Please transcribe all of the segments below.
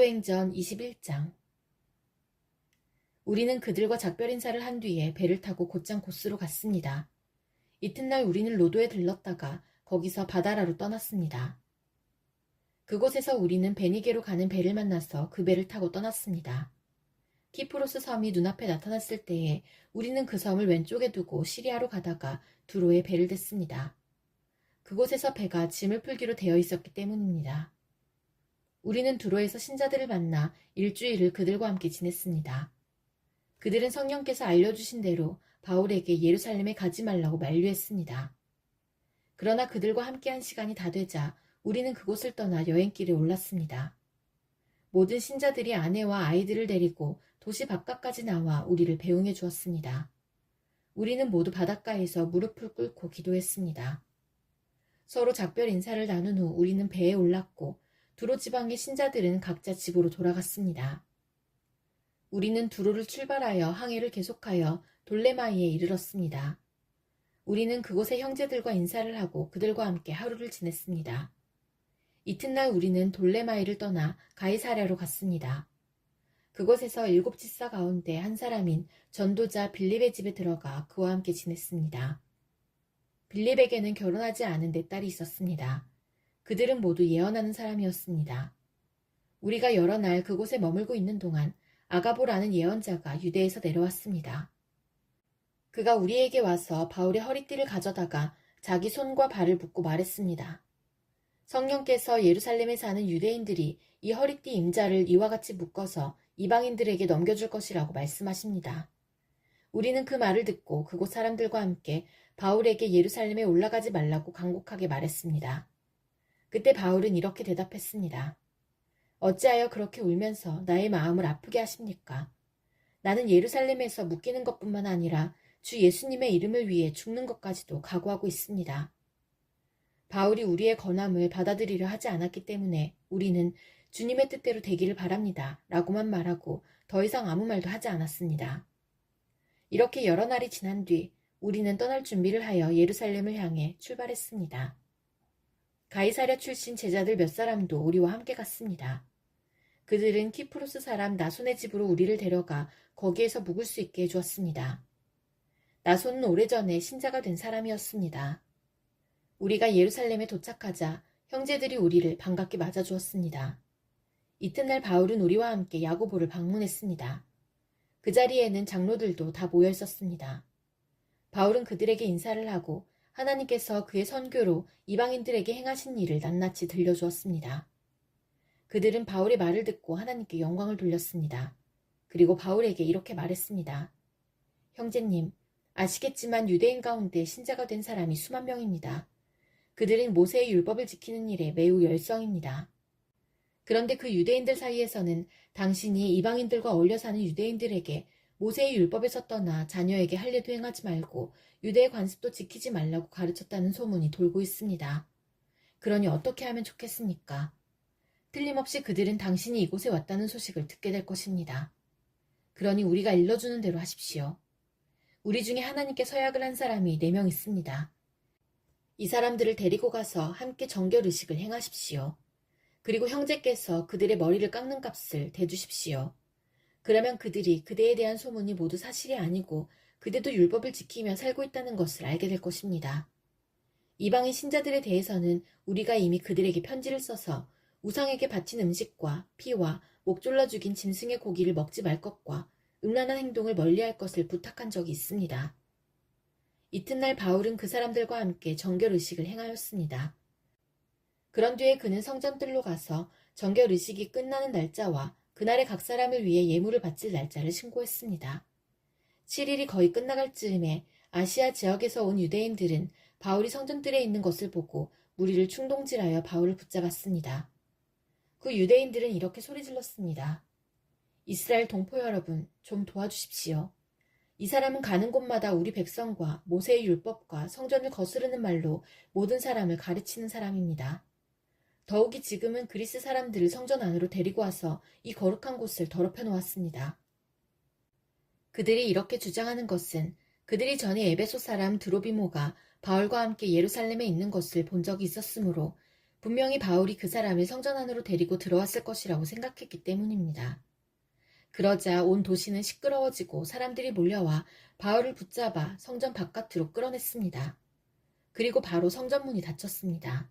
사도행전 21장. 우리는 그들과 작별 인사를 한 뒤에 배를 타고 곧장 고스로 갔습니다. 이튿날 우리는 로도에 들렀다가 거기서 바다라로 떠났습니다. 그곳에서 우리는 베니게로 가는 배를 만나서 그 배를 타고 떠났습니다. 키프로스 섬이 눈앞에 나타났을 때에 우리는 그 섬을 왼쪽에 두고 시리아로 가다가 두로에 배를 댔습니다. 그곳에서 배가 짐을 풀기로 되어 있었기 때문입니다. 우리는 두로에서 신자들을 만나 일주일을 그들과 함께 지냈습니다. 그들은 성령께서 알려주신 대로 바울에게 예루살렘에 가지 말라고 만류했습니다. 그러나 그들과 함께한 시간이 다 되자 우리는 그곳을 떠나 여행길에 올랐습니다. 모든 신자들이 아내와 아이들을 데리고 도시 바깥까지 나와 우리를 배웅해 주었습니다. 우리는 모두 바닷가에서 무릎을 꿇고 기도했습니다. 서로 작별 인사를 나눈 후 우리는 배에 올랐고 두로 지방의 신자들은 각자 집으로 돌아갔습니다. 우리는 두로를 출발하여 항해를 계속하여 돌레마이에 이르렀습니다. 우리는 그곳의 형제들과 인사를 하고 그들과 함께 하루를 지냈습니다. 이튿날 우리는 돌레마이를 떠나 가이사랴로 갔습니다. 그곳에서 7 집사 가운데 한 사람인 전도자 빌립의 집에 들어가 그와 함께 지냈습니다. 빌립에게는 결혼하지 않은 4딸이 있었습니다. 그들은 모두 예언하는 사람이었습니다. 우리가 여러 날 그곳에 머물고 있는 동안 아가보라는 예언자가 유대에서 내려왔습니다. 그가 우리에게 와서 바울의 허리띠를 가져다가 자기 손과 발을 묶고 말했습니다. 성령께서 예루살렘에 사는 유대인들이 이 허리띠 임자를 이와 같이 묶어서 이방인들에게 넘겨줄 것이라고 말씀하십니다. 우리는 그 말을 듣고 그곳 사람들과 함께 바울에게 예루살렘에 올라가지 말라고 간곡하게 말했습니다. 그때 바울은 이렇게 대답했습니다. 어찌하여 그렇게 울면서 나의 마음을 아프게 하십니까? 나는 예루살렘에서 묶이는 것뿐만 아니라 주 예수님의 이름을 위해 죽는 것까지도 각오하고 있습니다. 바울이 우리의 권함을 받아들이려 하지 않았기 때문에 우리는 주님의 뜻대로 되기를 바랍니다. 라고만 말하고 더 이상 아무 말도 하지 않았습니다. 이렇게 여러 날이 지난 뒤 우리는 떠날 준비를 하여 예루살렘을 향해 출발했습니다. 가이사랴 출신 제자들 몇 사람도 우리와 함께 갔습니다. 그들은 키프로스 사람 나손의 집으로 우리를 데려가 거기에서 묵을 수 있게 해주었습니다. 나손은 오래전에 신자가 된 사람이었습니다. 우리가 예루살렘에 도착하자 형제들이 우리를 반갑게 맞아주었습니다. 이튿날 바울은 우리와 함께 야고보를 방문했습니다. 그 자리에는 장로들도 다 모여 있었습니다. 바울은 그들에게 인사를 하고 하나님께서 그의 선교로 이방인들에게 행하신 일을 낱낱이 들려주었습니다. 그들은 바울의 말을 듣고 하나님께 영광을 돌렸습니다. 그리고 바울에게 이렇게 말했습니다. 형제님, 아시겠지만 유대인 가운데 신자가 된 사람이 수만 명입니다. 그들은 모세의 율법을 지키는 일에 매우 열성입니다. 그런데 그 유대인들 사이에서는 당신이 이방인들과 어울려 사는 유대인들에게 모세의 율법에서 떠나 자녀에게 할례도 행하지 말고 유대의 관습도 지키지 말라고 가르쳤다는 소문이 돌고 있습니다. 그러니 어떻게 하면 좋겠습니까? 틀림없이 그들은 당신이 이곳에 왔다는 소식을 듣게 될 것입니다. 그러니 우리가 일러주는 대로 하십시오. 우리 중에 하나님께 서약을 한 사람이 4명 있습니다. 이 사람들을 데리고 가서 함께 정결의식을 행하십시오. 그리고 형제께서 그들의 머리를 깎는 값을 대주십시오. 그러면 그들이 그대에 대한 소문이 모두 사실이 아니고 그대도 율법을 지키며 살고 있다는 것을 알게 될 것입니다. 이방인 신자들에 대해서는 우리가 이미 그들에게 편지를 써서 우상에게 바친 음식과 피와 목 졸라 죽인 짐승의 고기를 먹지 말 것과 음란한 행동을 멀리할 것을 부탁한 적이 있습니다. 이튿날 바울은 그 사람들과 함께 정결의식을 행하였습니다. 그런 뒤에 그는 성전뜰로 가서 정결의식이 끝나는 날짜와 그날의 각 사람을 위해 예물을 바칠 날짜를 신고했습니다. 7일이 거의 끝나갈 즈음에 아시아 지역에서 온 유대인들은 바울이 성전뜰에 있는 것을 보고 무리를 충동질하여 바울을 붙잡았습니다. 그 유대인들은 이렇게 소리질렀습니다. 이스라엘 동포 여러분, 좀 도와주십시오. 이 사람은 가는 곳마다 우리 백성과 모세의 율법과 성전을 거스르는 말로 모든 사람을 가르치는 사람입니다. 더욱이 지금은 그리스 사람들을 성전 안으로 데리고 와서 이 거룩한 곳을 더럽혀 놓았습니다. 그들이 이렇게 주장하는 것은 그들이 전에 에베소 사람 드로비모가 바울과 함께 예루살렘에 있는 것을 본 적이 있었으므로 분명히 바울이 그 사람을 성전 안으로 데리고 들어왔을 것이라고 생각했기 때문입니다. 그러자 온 도시는 시끄러워지고 사람들이 몰려와 바울을 붙잡아 성전 바깥으로 끌어냈습니다. 그리고 바로 성전 문이 닫혔습니다.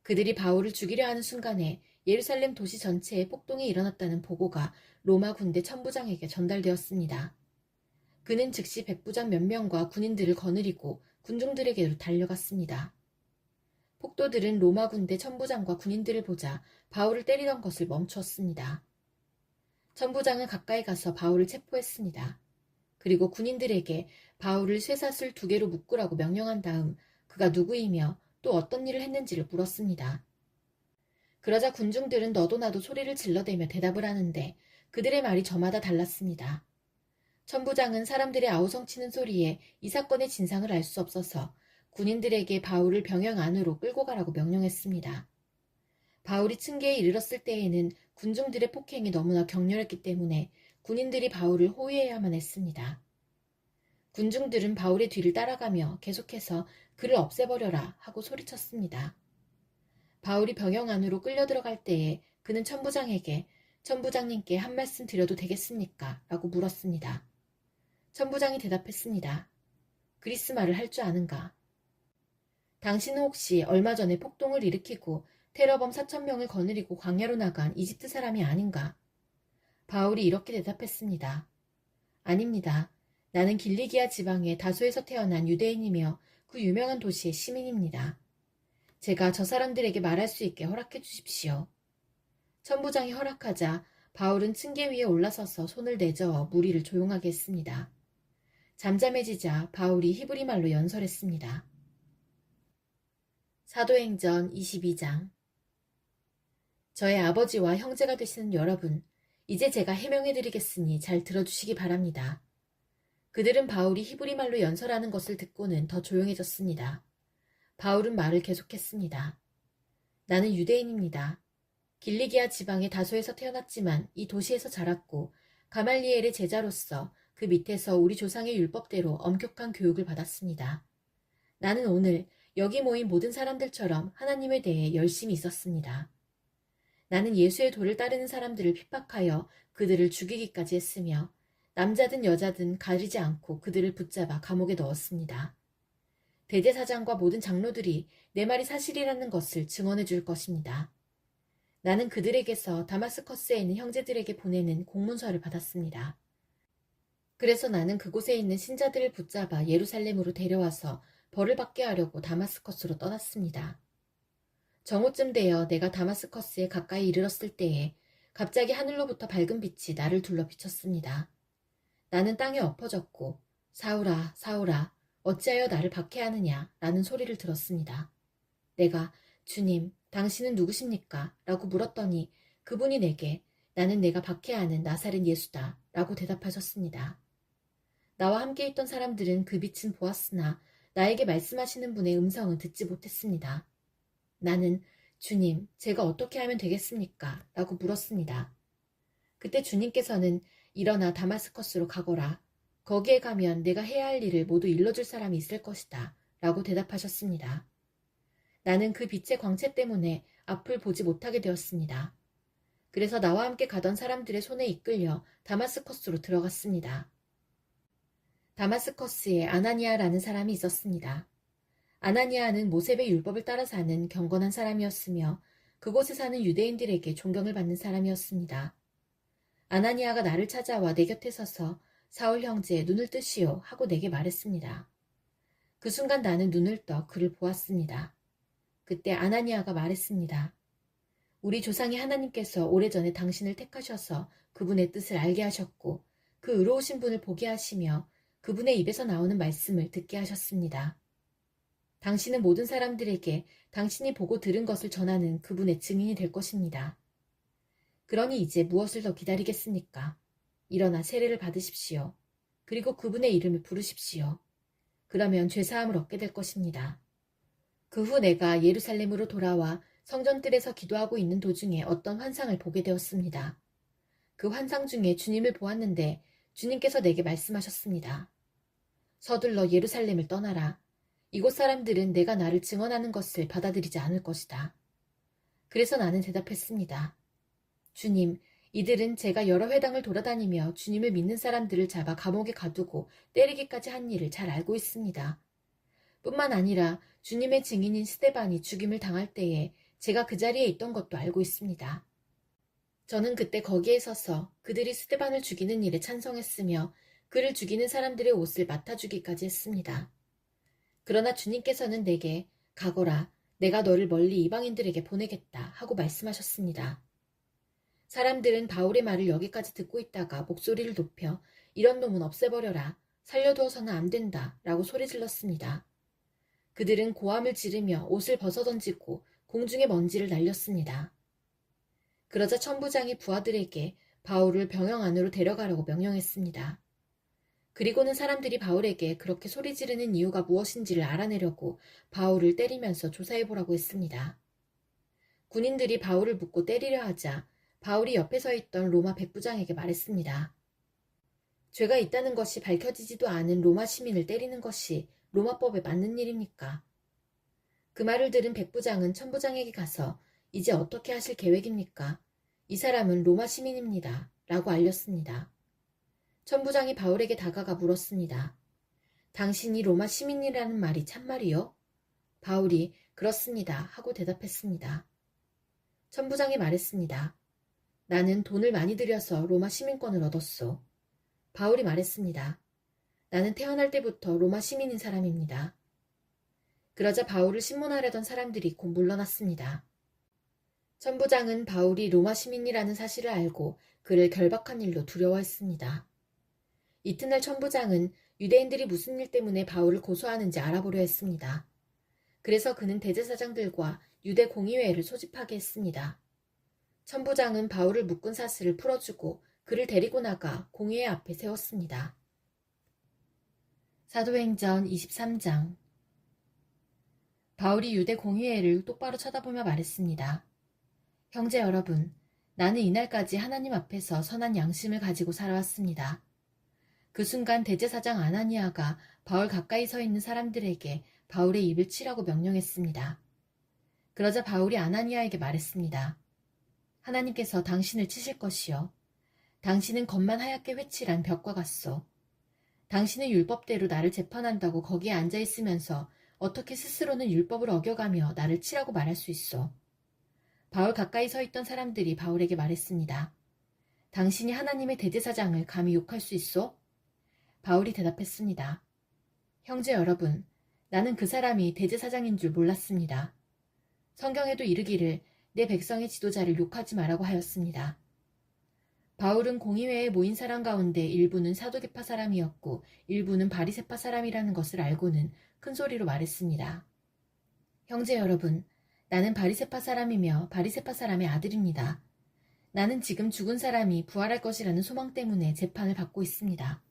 그들이 바울을 죽이려 하는 순간에 예루살렘 도시 전체에 폭동이 일어났다는 보고가 로마 군대 천부장에게 전달되었습니다. 그는 즉시 백부장 몇 명과 군인들을 거느리고 군중들에게로 달려갔습니다. 폭도들은 로마 군대 천부장과 군인들을 보자 바울을 때리던 것을 멈추었습니다. 천부장은 가까이 가서 바울을 체포했습니다. 그리고 군인들에게 바울을 쇠사슬 2개로 묶으라고 명령한 다음 그가 누구이며 또 어떤 일을 했는지를 물었습니다. 그러자 군중들은 너도 나도 소리를 질러대며 대답을 하는데 그들의 말이 저마다 달랐습니다. 천부장은 사람들의 아우성치는 소리에 이 사건의 진상을 알 수 없어서 군인들에게 바울을 병영 안으로 끌고 가라고 명령했습니다. 바울이 층계에 이르렀을 때에는 군중들의 폭행이 너무나 격렬했기 때문에 군인들이 바울을 호위해야만 했습니다. 군중들은 바울의 뒤를 따라가며 계속해서 그를 없애버려라 하고 소리쳤습니다. 바울이 병영 안으로 끌려 들어갈 때에 그는 천부장에게 천부장님께 한 말씀 드려도 되겠습니까? 라고 물었습니다. 천부장이 대답했습니다. 그리스 말을 할 줄 아는가? 당신은 혹시 얼마 전에 폭동을 일으키고 테러범 4,000명을 거느리고 광야로 나간 이집트 사람이 아닌가? 바울이 이렇게 대답했습니다. 아닙니다. 나는 길리기아 지방의 다소에서 태어난 유대인이며 그 유명한 도시의 시민입니다. 제가 저 사람들에게 말할 수 있게 허락해 주십시오. 천부장이 허락하자 바울은 층계 위에 올라서서 손을 내저어 무리를 조용하게 했습니다. 잠잠해지자 바울이 히브리 말로 연설했습니다. 사도행전 22장. 저의 아버지와 형제가 되시는 여러분, 이제 제가 해명해드리겠으니 잘 들어주시기 바랍니다. 그들은 바울이 히브리 말로 연설하는 것을 듣고는 더 조용해졌습니다. 바울은 말을 계속했습니다. 나는 유대인입니다. 길리기아 지방의 다소에서 태어났지만 이 도시에서 자랐고 가말리엘의 제자로서 그 밑에서 우리 조상의 율법대로 엄격한 교육을 받았습니다. 나는 오늘 여기 모인 모든 사람들처럼 하나님에 대해 열심히 있었습니다. 나는 예수의 도를 따르는 사람들을 핍박하여 그들을 죽이기까지 했으며 남자든 여자든 가리지 않고 그들을 붙잡아 감옥에 넣었습니다. 대제사장과 모든 장로들이 내 말이 사실이라는 것을 증언해 줄 것입니다. 나는 그들에게서 다마스커스에 있는 형제들에게 보내는 공문서를 받았습니다. 그래서 나는 그곳에 있는 신자들을 붙잡아 예루살렘으로 데려와서 벌을 받게 하려고 다마스커스로 떠났습니다. 정오쯤 되어 내가 다마스커스에 가까이 이르렀을 때에 갑자기 하늘로부터 밝은 빛이 나를 둘러 비쳤습니다. 나는 땅에 엎어졌고 사울아 사울아 어찌하여 나를 박해하느냐 라는 소리를 들었습니다. 내가 주님 당신은 누구십니까? 라고 물었더니 그분이 내게 나는 내가 박해하는 나사렛 예수다 라고 대답하셨습니다. 나와 함께 있던 사람들은 그 빛은 보았으나 나에게 말씀하시는 분의 음성은 듣지 못했습니다. 나는 주님, 제가 어떻게 하면 되겠습니까? 라고 물었습니다. 그때 주님께서는 일어나 다마스커스로 가거라. 거기에 가면 내가 해야 할 일을 모두 일러줄 사람이 있을 것이다. 라고 대답하셨습니다. 나는 그 빛의 광채 때문에 앞을 보지 못하게 되었습니다. 그래서 나와 함께 가던 사람들의 손에 이끌려 다마스커스로 들어갔습니다. 다마스커스에 아나니아라는 사람이 있었습니다. 아나니아는 모세의 율법을 따라 사는 경건한 사람이었으며 그곳에 사는 유대인들에게 존경을 받는 사람이었습니다. 아나니아가 나를 찾아와 내 곁에 서서 사울 형제 눈을 뜨시오 하고 내게 말했습니다. 그 순간 나는 눈을 떠 그를 보았습니다. 그때 아나니아가 말했습니다. 우리 조상의 하나님께서 오래전에 당신을 택하셔서 그분의 뜻을 알게 하셨고 그 의로우신 분을 보게 하시며 그분의 입에서 나오는 말씀을 듣게 하셨습니다. 당신은 모든 사람들에게 당신이 보고 들은 것을 전하는 그분의 증인이 될 것입니다. 그러니 이제 무엇을 더 기다리겠습니까? 일어나 세례를 받으십시오. 그리고 그분의 이름을 부르십시오. 그러면 죄사함을 얻게 될 것입니다. 그 후 내가 예루살렘으로 돌아와 성전뜰에서 기도하고 있는 도중에 어떤 환상을 보게 되었습니다. 그 환상 중에 주님을 보았는데 주님께서 내게 말씀하셨습니다. 서둘러 예루살렘을 떠나라. 이곳 사람들은 내가 나를 증언하는 것을 받아들이지 않을 것이다. 그래서 나는 대답했습니다. 주님, 이들은 제가 여러 회당을 돌아다니며 주님을 믿는 사람들을 잡아 감옥에 가두고 때리기까지 한 일을 잘 알고 있습니다. 뿐만 아니라 주님의 증인인 스데반이 죽임을 당할 때에 제가 그 자리에 있던 것도 알고 있습니다. 저는 그때 거기에 서서 그들이 스데반을 죽이는 일에 찬성했으며 그를 죽이는 사람들의 옷을 맡아주기까지 했습니다. 그러나 주님께서는 내게 가거라, 내가 너를 멀리 이방인들에게 보내겠다 하고 말씀하셨습니다. 사람들은 바울의 말을 여기까지 듣고 있다가 목소리를 높여 이런 놈은 없애버려라, 살려두어서는 안 된다 라고 소리질렀습니다. 그들은 고함을 지르며 옷을 벗어던지고 공중에 먼지를 날렸습니다. 그러자 천부장이 부하들에게 바울을 병영 안으로 데려가라고 명령했습니다. 그리고는 사람들이 바울에게 그렇게 소리 지르는 이유가 무엇인지를 알아내려고 바울을 때리면서 조사해보라고 했습니다. 군인들이 바울을 묶고 때리려 하자 바울이 옆에 서 있던 로마 백부장에게 말했습니다. 죄가 있다는 것이 밝혀지지도 않은 로마 시민을 때리는 것이 로마법에 맞는 일입니까? 그 말을 들은 백부장은 천부장에게 가서 이제 어떻게 하실 계획입니까? 이 사람은 로마 시민입니다. 라고 알렸습니다. 천부장이 바울에게 다가가 물었습니다. 당신이 로마 시민이라는 말이 참말이요? 바울이 그렇습니다 하고 대답했습니다. 천부장이 말했습니다. 나는 돈을 많이 들여서 로마 시민권을 얻었소. 바울이 말했습니다. 나는 태어날 때부터 로마 시민인 사람입니다. 그러자 바울을 신문하려던 사람들이 곧 물러났습니다. 천부장은 바울이 로마 시민이라는 사실을 알고 그를 결박한 일로 두려워했습니다. 이튿날 천부장은 유대인들이 무슨 일 때문에 바울을 고소하는지 알아보려 했습니다. 그래서 그는 대제사장들과 유대 공의회를 소집하게 했습니다. 천부장은 바울을 묶은 사슬을 풀어주고 그를 데리고 나가 공의회 앞에 세웠습니다. 사도행전 23장. 바울이 유대 공의회를 똑바로 쳐다보며 말했습니다. 형제 여러분, 나는 이날까지 하나님 앞에서 선한 양심을 가지고 살아왔습니다. 그 순간 대제사장 아나니아가 바울 가까이 서 있는 사람들에게 바울의 입을 치라고 명령했습니다. 그러자 바울이 아나니아에게 말했습니다. 하나님께서 당신을 치실 것이요. 당신은 겉만 하얗게 회칠한 벽과 같소. 당신은 율법대로 나를 재판한다고 거기에 앉아있으면서 어떻게 스스로는 율법을 어겨가며 나를 치라고 말할 수 있소. 바울 가까이 서 있던 사람들이 바울에게 말했습니다. 당신이 하나님의 대제사장을 감히 욕할 수 있소? 바울이 대답했습니다. 형제 여러분, 나는 그 사람이 대제사장인 줄 몰랐습니다. 성경에도 이르기를 내 백성의 지도자를 욕하지 말라고 하였습니다. 바울은 공의회에 모인 사람 가운데 일부는 사두개파 사람이었고 일부는 바리새파 사람이라는 것을 알고는 큰 소리로 말했습니다. 형제 여러분, 나는 바리새파 사람이며 바리새파 사람의 아들입니다. 나는 지금 죽은 사람이 부활할 것이라는 소망 때문에 재판을 받고 있습니다.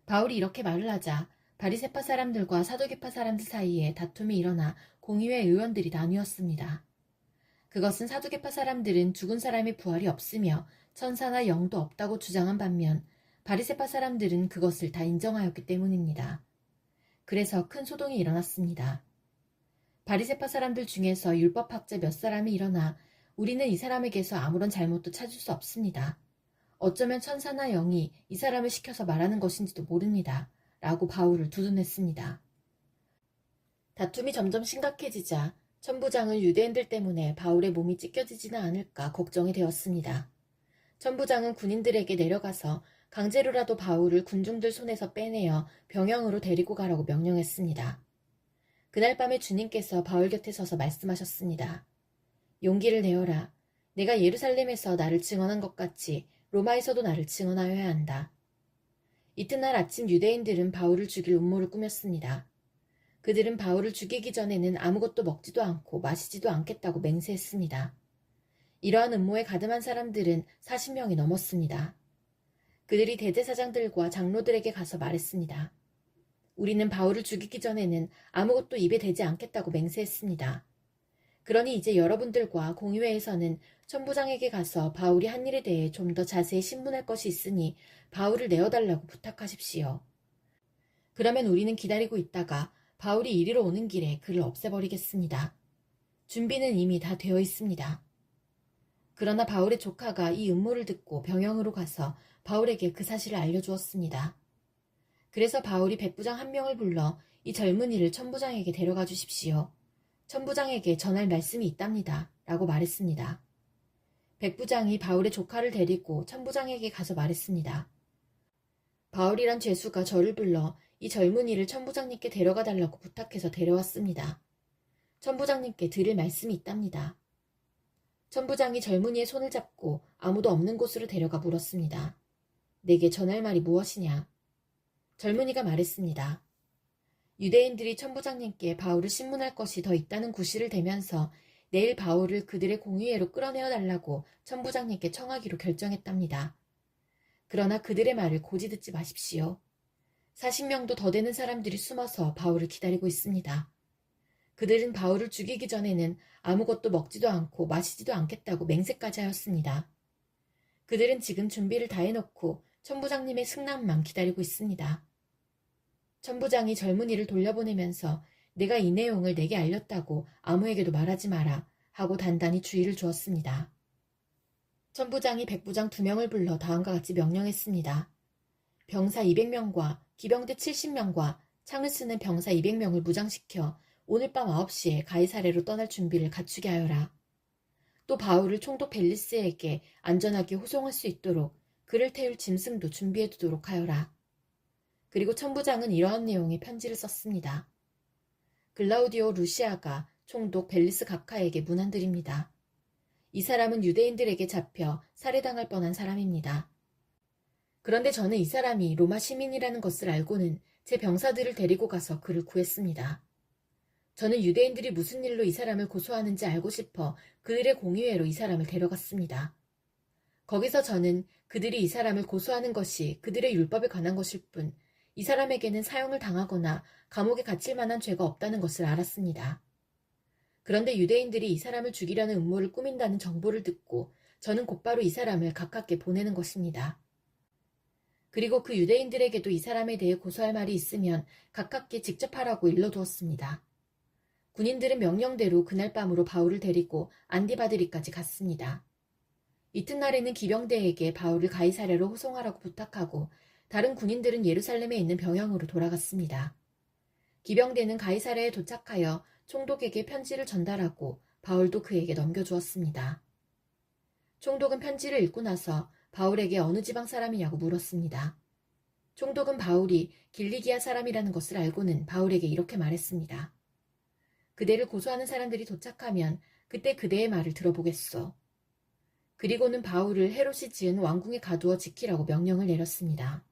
바울이 이렇게 말을 하자 바리새파 사람들과 사두개파 사람들 사이에 다툼이 일어나 공의회 의원들이 나뉘었습니다. 그것은 사두개파 사람들은 죽은 사람의 부활이 없으며 천사나 영도 없다고 주장한 반면 바리새파 사람들은 그것을 다 인정하였기 때문입니다. 그래서 큰 소동이 일어났습니다. 바리새파 사람들 중에서 율법학자 몇 사람이 일어나 우리는 이 사람에게서 아무런 잘못도 찾을 수 없습니다. 어쩌면 천사나 영이 이 사람을 시켜서 말하는 것인지도 모릅니다. 라고 바울을 두둔했습니다. 다툼이 점점 심각해지자 천부장은 유대인들 때문에 바울의 몸이 찢겨지지는 않을까 걱정이 되었습니다. 천부장은 군인들에게 내려가서 강제로라도 바울을 군중들 손에서 빼내어 병영으로 데리고 가라고 명령했습니다. 그날 밤에 주님께서 바울 곁에 서서 말씀하셨습니다. 용기를 내어라. 내가 예루살렘에서 나를 증언한 것 같이 로마에서도 나를 증언하여야 한다. 이튿날 아침 유대인들은 바울을 죽일 음모를 꾸몄습니다. 그들은 바울을 죽이기 전에는 아무것도 먹지도 않고 마시지도 않겠다고 맹세했습니다. 이러한 음모에 가담한 사람들은 40명이 넘었습니다. 그들이 대제사장들과 장로들에게 가서 말했습니다. 우리는 바울을 죽이기 전에는 아무것도 입에 대지 않겠다고 맹세했습니다. 그러니 이제 여러분들과 공의회에서는 천부장에게 가서 바울이 한 일에 대해 좀 더 자세히 신문할 것이 있으니 바울을 내어달라고 부탁하십시오. 그러면 우리는 기다리고 있다가 바울이 이리로 오는 길에 그를 없애버리겠습니다. 준비는 이미 다 되어 있습니다. 그러나 바울의 조카가 이 음모를 듣고 병영으로 가서 바울에게 그 사실을 알려주었습니다. 그래서 바울이 백부장 한 명을 불러 이 젊은이를 천부장에게 데려가 주십시오. 천부장에게 전할 말씀이 있답니다. 라고 말했습니다. 백부장이 바울의 조카를 데리고 천부장에게 가서 말했습니다. 바울이란 죄수가 저를 불러 이 젊은이를 천부장님께 데려가 달라고 부탁해서 데려왔습니다. 천부장님께 드릴 말씀이 있답니다. 천부장이 젊은이의 손을 잡고 아무도 없는 곳으로 데려가 물었습니다. 내게 전할 말이 무엇이냐? 젊은이가 말했습니다. 유대인들이 천부장님께 바울을 신문할 것이 더 있다는 구실을 대면서 내일 바울을 그들의 공의회로 끌어내어 달라고 천부장님께 청하기로 결정했답니다. 그러나 그들의 말을 고지 듣지 마십시오. 40명도 더 되는 사람들이 숨어서 바울을 기다리고 있습니다. 그들은 바울을 죽이기 전에는 아무것도 먹지도 않고 마시지도 않겠다고 맹세까지 하였습니다. 그들은 지금 준비를 다 해놓고 천부장님의 승낙만 기다리고 있습니다. 천부장이 젊은이를 돌려보내면서 내가 이 내용을 내게 알렸다고 아무에게도 말하지 마라 하고 단단히 주의를 주었습니다. 천부장이 백부장 2명을 불러 다음과 같이 명령했습니다. 병사 200명과 기병대 70명과 창을 쓰는 병사 200명을 무장시켜 오늘 밤 9시에 가이사랴로 떠날 준비를 갖추게 하여라. 또 바울을 총독 벨리스에게 안전하게 호송할 수 있도록 그를 태울 짐승도 준비해두도록 하여라. 그리고 천부장은 이러한 내용의 편지를 썼습니다. 글라우디오 루시아가 총독 벨리스 각하에게 문안드립니다. 이 사람은 유대인들에게 잡혀 살해당할 뻔한 사람입니다. 그런데 저는 이 사람이 로마 시민이라는 것을 알고는 제 병사들을 데리고 가서 그를 구했습니다. 저는 유대인들이 무슨 일로 이 사람을 고소하는지 알고 싶어 그들의 공의회로 이 사람을 데려갔습니다. 거기서 저는 그들이 이 사람을 고소하는 것이 그들의 율법에 관한 것일 뿐 이 사람에게는 사형을 당하거나 감옥에 갇힐 만한 죄가 없다는 것을 알았습니다. 그런데 유대인들이 이 사람을 죽이려는 음모를 꾸민다는 정보를 듣고 저는 곧바로 이 사람을 가깝게 보내는 것입니다. 그리고 그 유대인들에게도 이 사람에 대해 고소할 말이 있으면 가깝게 직접 하라고 일러두었습니다. 군인들은 명령대로 그날 밤으로 바울을 데리고 안디바드리까지 갔습니다. 이튿날에는 기병대에게 바울을 가이사랴로 호송하라고 부탁하고 다른 군인들은 예루살렘에 있는 병영으로 돌아갔습니다. 기병대는 가이사랴에 도착하여 총독에게 편지를 전달하고 바울도 그에게 넘겨주었습니다. 총독은 편지를 읽고 나서 바울에게 어느 지방 사람이냐고 물었습니다. 총독은 바울이 길리기아 사람이라는 것을 알고는 바울에게 이렇게 말했습니다. 그대를 고소하는 사람들이 도착하면 그때 그대의 말을 들어보겠소. 그리고는 바울을 헤롯이 지은 왕궁에 가두어 지키라고 명령을 내렸습니다.